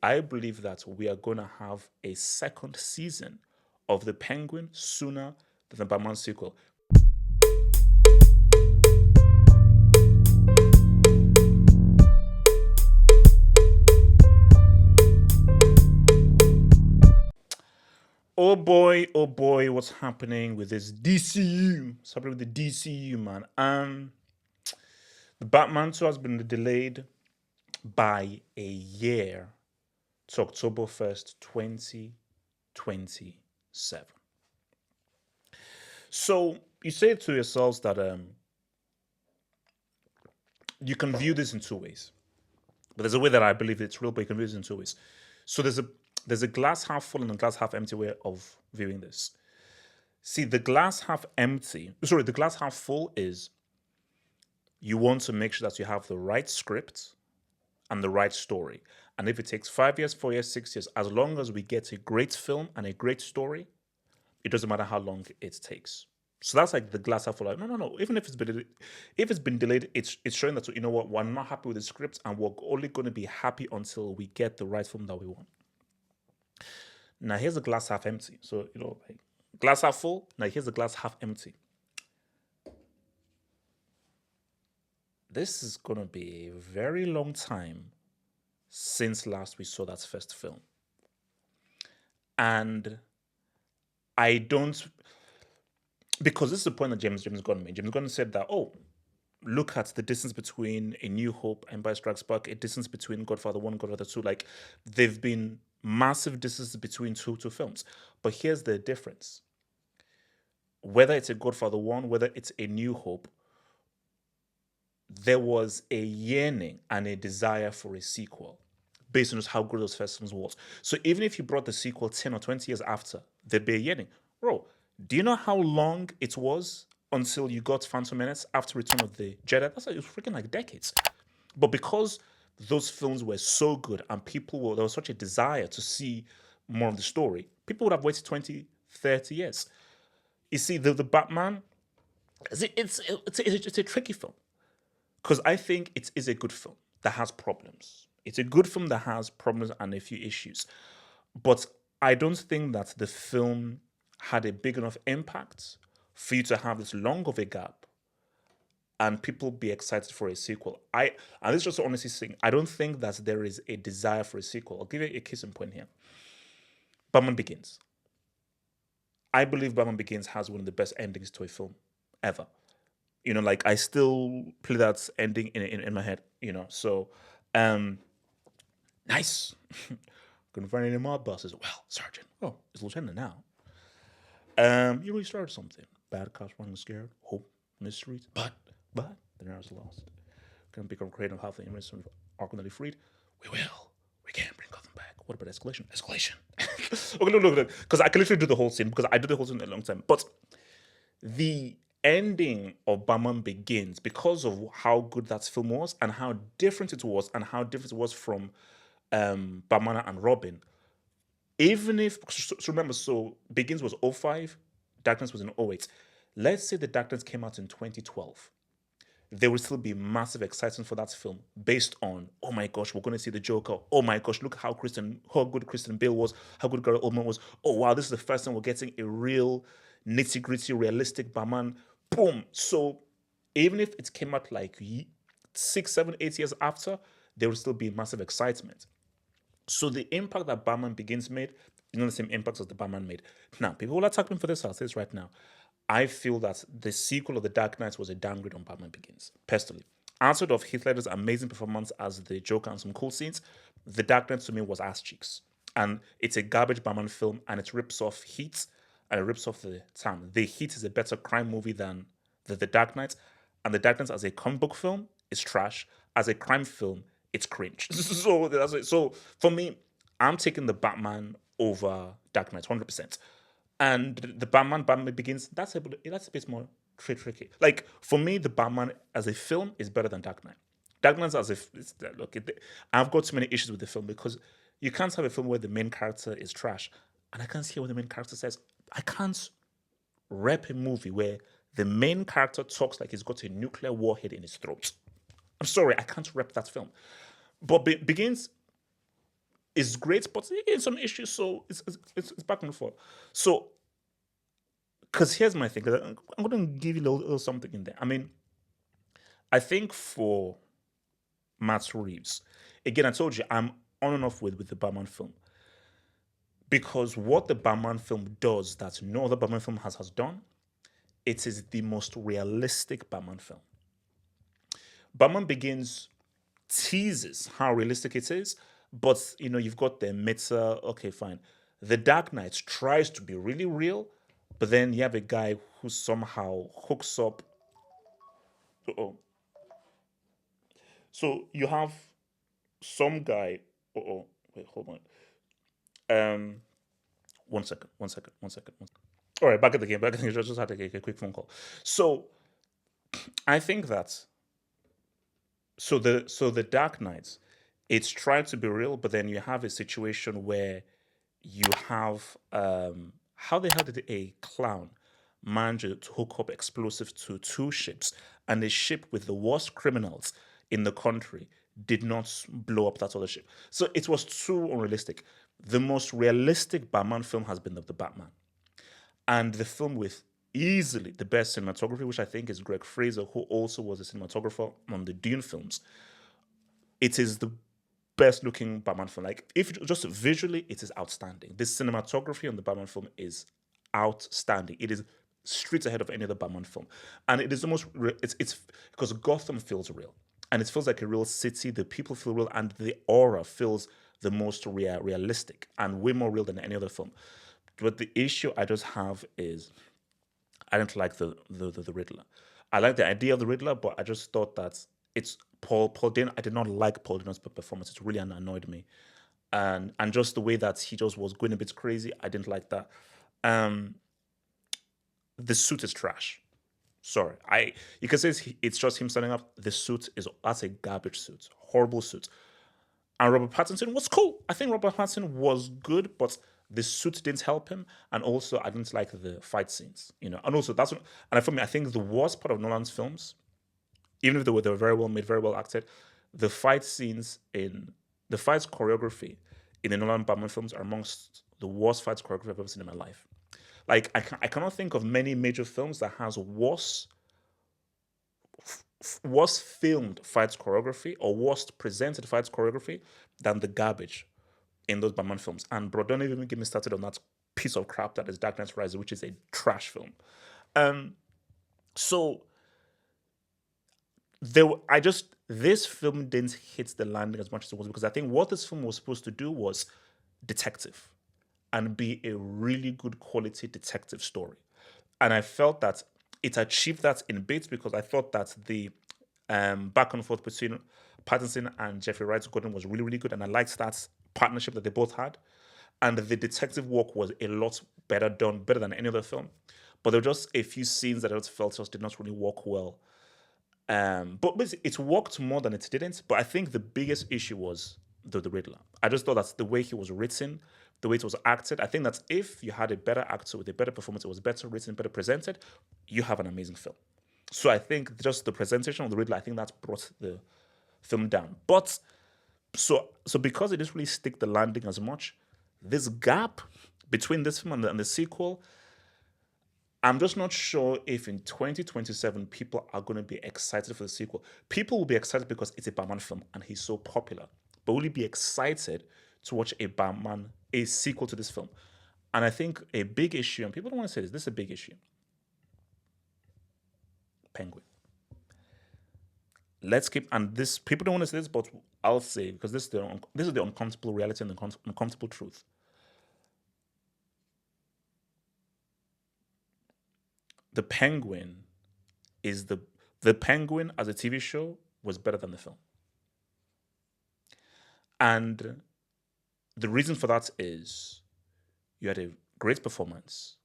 I believe that we are going to have a second season of The Penguin sooner than the Batman sequel. Oh boy, what's happening with this DCU? What's happening with the DCU, man? The Batman 2 has been delayed by a year to October 1st, 2027. So you say to yourselves that you can view this in two ways. But there's a way that I believe it's real, but you can view this in two ways. So there's a glass half full and a glass half empty way of viewing this. See, the glass half empty, sorry, the glass half full is you want to make sure that you have the right script and the right story. And if it takes 5 years, 4 years, 6 years, as long as we get a great film and a great story, it doesn't matter how long it takes. So that's like the glass half full. Like, no. Even if it's been delayed, it's showing that, you know what, we're not happy with the script and we're only going to be happy until we get the right film that we want. Now here's the glass half empty. So like glass half full. Now here's the glass half empty. This is gonna be a very long time since last we saw that first film. And I don't, because this is the point that James Gunn made. James Gunn said that, oh, look at the distance between A New Hope and Empire Strikes Back, a distance between Godfather 1 and Godfather 2. Like, they've been massive distances between two films. But here's the difference. Whether it's a Godfather 1, whether it's A New Hope, there was a yearning and a desire for a sequel based on just how good those first films was. So even if you brought the sequel 10 or 20 years after, there'd be a yearning. Bro, do you know how long it was until you got Phantom Menace after Return of the Jedi? That's like, it was freaking like decades. But because those films were so good and there was such a desire to see more of the story, people would have waited 20, 30 years. You see, the Batman, it's a tricky film because I think it is a good film that has problems. It's a good film that has problems and a few issues, but I don't think that the film had a big enough impact for you to have this long of a gap and people be excited for a sequel. And this is just honestly saying, I don't think that there is a desire for a sequel. I'll give you a case in point here. Batman Begins. I believe Batman Begins has one of the best endings to a film ever. Like I still play that ending in my head. So um, nice. Couldn't find any mob bosses. Well, Sergeant. Oh, it's Lieutenant now. You really started something. Bad cops running scared. Hope, mysteries. But the narrow's lost. Can become creative half the image of Arkham freed. We will. We can't bring Gotham back. What about escalation? Escalation. Okay, look. Because I can literally do the whole scene because I did the whole scene in a long time. But the ending of Batman Begins, because of how good that film was and how different it was from Batman and Robin. Even if, so remember, so Begins was 05, Darkness was in 08. Let's say the Darkness came out in 2012. There would still be massive excitement for that film based on, oh my gosh, we're going to see the Joker. Oh my gosh, look how good Christian Bale was, how good Gary Oldman was. Oh wow, this is the first time we're getting a real nitty gritty, realistic Batman. Boom. So even if it came out like 6, 7, 8 years after, there would still be massive excitement. So the impact that Batman Begins made is not the same impact as the Batman made. Now, people will attack me for this. I'll say this right now. I feel that the sequel of The Dark Knight was a downgrade on Batman Begins, personally. Outside of Heath Ledger's amazing performance as the Joker and some cool scenes, The Dark Knight to me was ass cheeks. And it's a garbage Batman film, and it rips off Heat and it rips off The Town. The Heat is a better crime movie than the Dark Knight, and The Dark Knight as a comic book film is trash. As a crime film, it's cringe. So that's it. So for me, I'm taking the Batman over Dark Knight 100%. And the Batman Begins, that's a bit more tricky. Like for me, the Batman as a film is better than Dark Knight. Dark Knight as if I've got too many issues with the film because you can't have a film where the main character is trash, and I can't hear what the main character says. I can't rep a movie where the main character talks like he's got a nuclear warhead in his throat. I'm sorry, I can't rep that film. But Begins is great, but it's some issues. So it's back and forth. So because here's my thing. 'Cause I'm going to give you little something in there. I mean, I think for Matt Reeves, again, I told you I'm on and off with the Batman film because what the Batman film does that no other Batman film has done, it is the most realistic Batman film. Batman Begins teases how realistic it is, but you've got the meta. Okay, fine. The Dark Knight tries to be really real, but then you have a guy who somehow hooks up. Oh, so you have some guy. Oh, wait, hold on. Um, 1 second, 1 second, 1 second. All right, back at the game. Back at the game. Just had to take a quick phone call. So I think that so the Dark Knight, it's trying to be real, but then you have a situation where you have how the hell did a clown manage to hook up explosives to two ships, and a ship with the worst criminals in the country did not blow up that other ship? So it was too unrealistic. The most realistic Batman film has been the Batman, and the film with easily the best cinematography, which I think is Greg Fraser, who also was a cinematographer on the Dune films. It is the best looking Batman film. Like, if just visually, it is outstanding. The cinematography on the Batman film is outstanding. It is streets ahead of any other Batman film, and it is almost it's because Gotham feels real, and it feels like a real city. The people feel real, and the aura feels the most realistic and way more real than any other film. But the issue I just have is I didn't like the Riddler. I like the idea of the Riddler, but I just thought that it's Paul Dano. I did not like Paul Dano's performance. It really annoyed me, and just the way that he just was going a bit crazy. I didn't like that. Um, the suit is trash. Sorry, you can say it's just him standing up. The suit is that's a garbage suit, horrible suit. And Robert Pattinson was cool. I think Robert Pattinson was good, but the suit didn't help him. And also, I didn't like the fight scenes. And also, that's what, and for me, I think the worst part of Nolan's films, even if they were very well made, very well acted, the fight scenes in the fights choreography in the Nolan Batman films are amongst the worst fights choreography I've ever seen in my life. Like, I cannot think of many major films that has worst filmed fights choreography or worst presented fights choreography than the garbage in those Batman films. And bro, don't even get me started on that piece of crap that is Dark Knight Rises, which is a trash film. Um, so I just this film didn't hit the landing as much as it was because I think what this film was supposed to do was detective and be a really good quality detective story. And I felt that it achieved that in bits because I thought that the back and forth between Pattinson and Jeffrey Wright Gordon was really, really good. And I liked that partnership that they both had. And the detective work was a lot better done, better than any other film. But there were just a few scenes that I just felt just did not really work well. But basically, it worked more than it didn't. But I think the biggest issue was the Riddler. I just thought that's the way he was written, the way it was acted. I think that if you had a better actor with a better performance, it was better written, better presented, you have an amazing film. So I think just the presentation of the Riddler, I think that's brought the film down. But so because it didn't really stick the landing as much, this gap between this film and the sequel, I'm just not sure if in 2027 people are going to be excited for the sequel. People will be excited because it's a Batman film and he's so popular. But will you be excited to watch a sequel to this film? And I think a big issue, and people don't want to say this is a big issue. Penguin. Let's keep, and this, people don't want to say this, but I'll say, because this is the uncomfortable reality and the uncomfortable truth. The Penguin is the Penguin as a TV show was better than the film. And the reason for that is you had a great performance,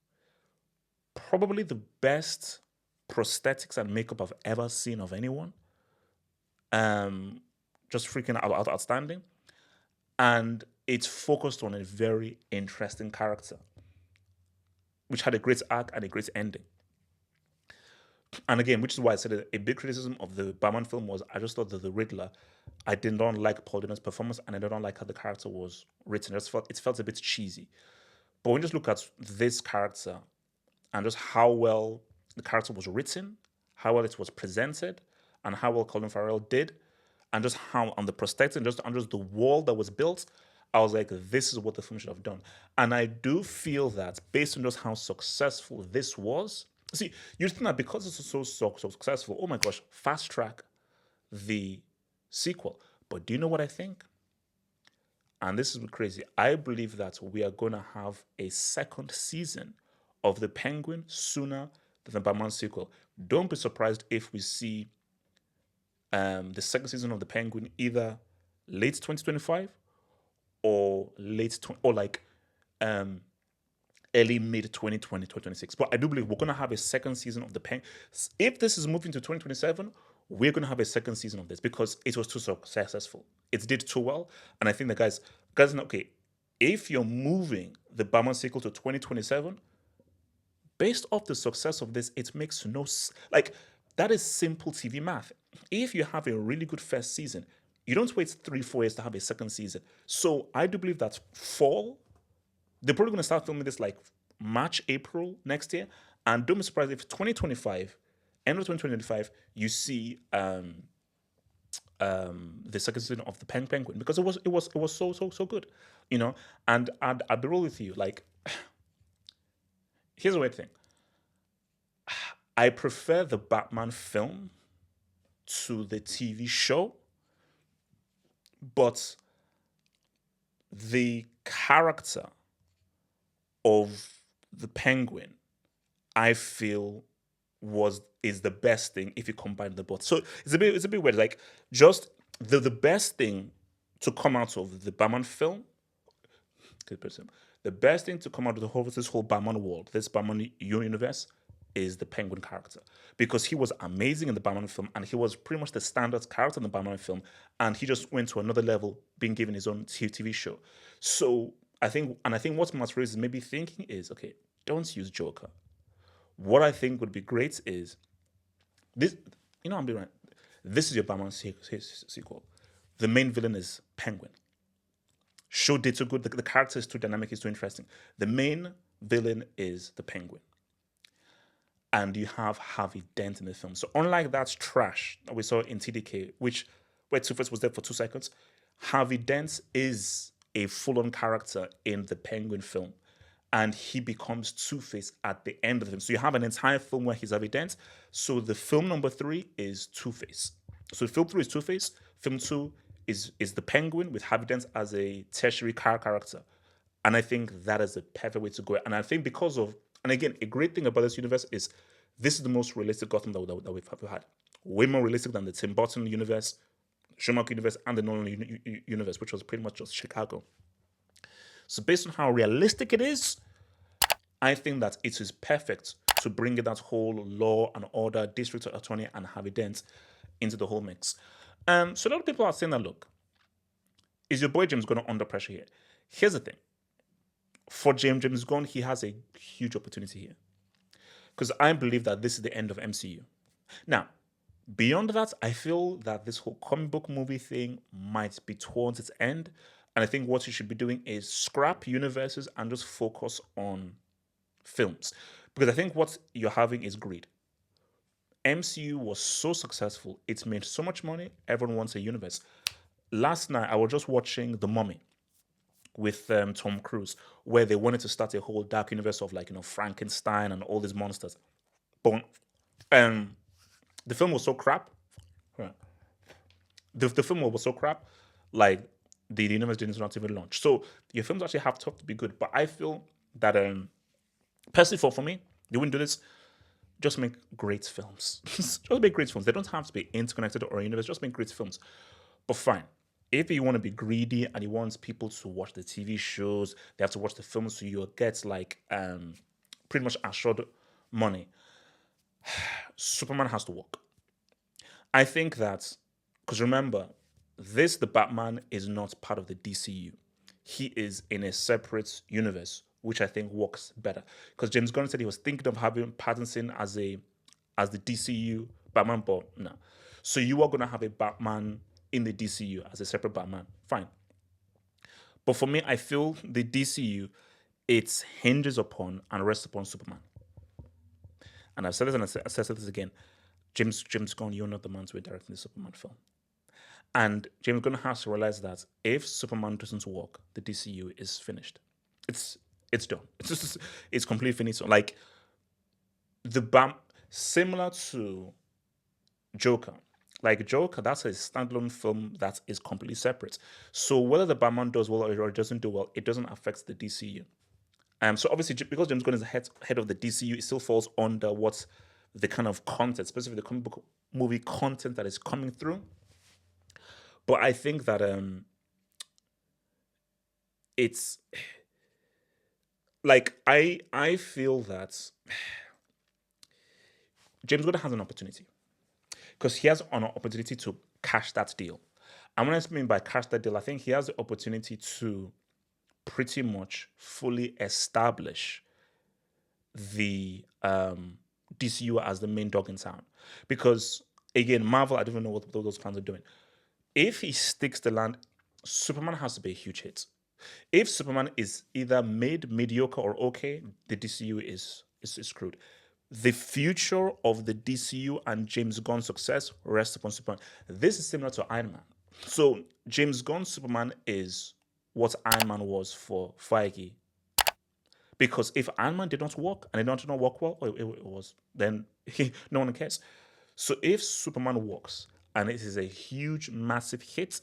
probably the best prosthetics and makeup I've ever seen of anyone. Um, just freaking outstanding. And it's focused on a very interesting character, which had a great arc and a great ending. And again, which is why I said a big criticism of the Batman film was I just thought that the Riddler, I did not like Paul Dano's performance, and I did not like how the character was written. It felt a bit cheesy. But when you just look at this character and just how well the character was written, how well it was presented, and how well Colin Farrell did, and just how on the prosthetics and just the wall that was built, I was like, this is what the film should have done. And I do feel that based on just how successful this was, see, you think that because it's so successful, oh my gosh, fast track the sequel. But do you know what I think? And this is crazy. I believe that we are going to have a second season of The Penguin sooner than the Batman sequel. Don't be surprised if we see the second season of The Penguin either late 2025 or or like um, early mid 2020, 2026. But I do believe we're going to have a second season of The Penguin. If this is moving to 2027, we're going to have a second season of this because it was too successful. It did too well. And I think the guys, okay, if you're moving the Batman sequel to 2027, based off the success of this, it makes like that is simple TV math. If you have a really good first season, you don't wait 3, 4 years to have a second season. So I do believe that fall, they're probably going to start filming this like March, April next year. And don't be surprised if 2025, end of 2025, you see the second season of the Penguin because it was so good, you know. And I'd be real with you, like here's a weird thing. I prefer the Batman film to the TV show, but the character of the Penguin, I feel is the best thing if you combine the both. So it's a bit weird. Like just the best thing to come out of the Batman film, good person, the best thing to come out of this whole Batman world, this Batman universe, is the Penguin character because he was amazing in the Batman film and he was pretty much the standard character in the Batman film, and he just went to another level being given his own TV show. So I think what Matt Reeves is maybe thinking is, okay, don't use Joker. What I think would be great is this. I'm being right. This is your Batman sequel. The main villain is Penguin. Show did so good. The character is too dynamic. It's too interesting. The main villain is the Penguin, and you have Harvey Dent in the film. So unlike that trash that we saw in TDK, where Two-Face was there for 2 seconds, Harvey Dent is a full-on character in the Penguin film, and he becomes Two-Face at the end of the film. So you have an entire film where he's Harvey Dent. So the film number 3 is Two-Face. So film 3 is Two-Face. Film 2 is the Penguin with Harvey Dent as a tertiary character. And I think that is the perfect way to go. And I think and again, a great thing about this universe is this is the most realistic Gotham that we've ever had. Way more realistic than the Tim Burton universe, Schumacher universe, and the Nolan universe, which was pretty much just Chicago. So based on how realistic it is, I think that it is perfect to bring in that whole law and order, district attorney, and Harvey Dent into the whole mix. So a lot of people are saying that, look, is your boy James Gunn under pressure here? Here's the thing. For James Gunn, he has a huge opportunity here. Because I believe that this is the end of MCU. Now, beyond that, I feel that this whole comic book movie thing might be towards its end. And I think what you should be doing is scrap universes and just focus on films. Because I think what you're having is greed. MCU was so successful, it's made so much money, everyone wants a universe. Last night, I was just watching The Mummy with Tom Cruise, where they wanted to start a whole dark universe of Frankenstein and all these monsters. But the film was so crap. Right. The film was so crap, like the universe didn't not even launch. So your films actually have to be good. But I feel that personally for me, they wouldn't do this. Just make great films. Just make great films. They don't have to be interconnected or a universe. Just make great films. But fine. If you want to be greedy and you want people to watch the TV shows, they have to watch the films, so you'll get pretty much assured money. Superman has to work. I think that, because remember, the Batman is not part of the DCU. He is in a separate universe, which I think works better. Because James Gunn said he was thinking of having Pattinson as a as the DCU Batman, but no. So you are gonna have a Batman in the DCU as a separate Batman. Fine. But for me, I feel the DCU it hinges upon and rests upon Superman. And I've said this and I've said this again. James Gunn, you're not the man to be directing the Superman film. And James Gunn has to realize that if Superman doesn't work, the DCU is finished. It's done. It's completely finished. Like the Bam similar to Joker. Like Joker, that's a standalone film that is completely separate. So whether the Batman does well or it doesn't do well, it doesn't affect the DCU. So obviously, because James Gunn is the head of the DCU, it still falls under what the kind of content, specifically the comic book movie content that is coming through. But I think that it's like I feel that James Gunn has an opportunity because he has an opportunity to cash that deal. And when I mean by cash that deal, I think he has the opportunity to pretty much fully establish the DCU as the main dog in town. Because again, Marvel, I don't even know what those plans are doing. If he sticks the land, Superman has to be a huge hit. If Superman is either made mediocre or okay, the DCU is screwed. The future of the DCU and James Gunn's success rests upon Superman. This is similar to Iron Man. So James Gunn's Superman is what Iron Man was for Feige. Because if Iron Man did not work and it did not work well, it was then no one cares. So if Superman works and it is a huge, massive hit,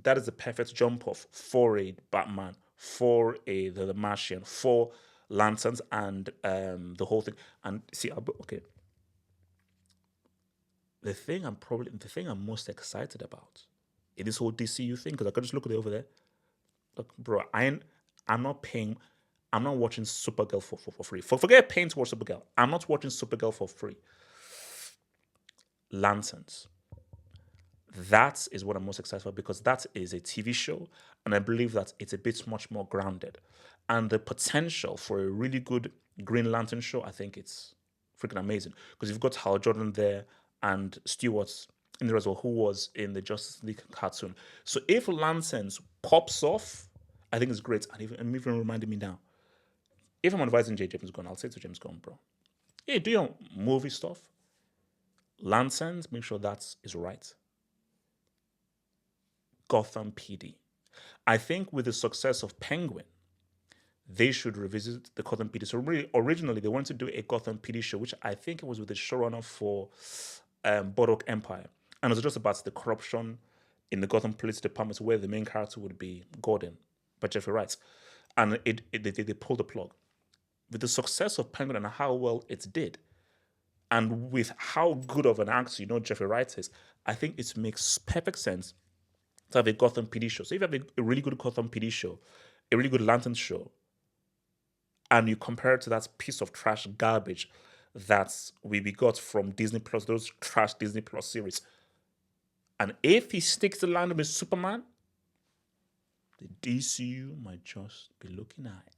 that is the perfect jump off for a Batman, for the Martian, for Lanterns, and the whole thing. And see, okay, the thing I'm most excited about in this whole DCU thing, because I could just look at it over there. Look, bro, I'm not paying. I'm not watching Supergirl for free. Forget paying to watch Supergirl. I'm not watching Supergirl for free. Lanterns. That is what I'm most excited for because that is a TV show, and I believe that it's a bit much more grounded. And the potential for a really good Green Lantern show, I think it's freaking amazing because you've got Hal Jordan there and Stewart in there as well, who was in the Justice League cartoon. So if Lanterns pops off, I think it's great. And even reminding me now, if I'm advising James Gunn, I'll say to James Gunn, bro, hey, do your movie stuff. Lanterns, make sure that is right. Gotham PD. I think with the success of Penguin, they should revisit the Gotham PD. So originally, they wanted to do a Gotham PD show, which I think it was with the showrunner for Boardwalk Empire. And it was just about the corruption in the Gotham Police Department where the main character would be Gordon, by Jeffrey Wright. And they pulled the plug. With the success of Penguin and how well it did, and with how good of an actor Jeffrey Wright is, I think it makes perfect sense to have a Gotham PD show. So if you have a really good Gotham PD show, a really good Lantern show, and you compare it to that piece of trash garbage that we got from Disney Plus, those trash Disney Plus series, and if he sticks the land with Superman, the DCU might just be looking at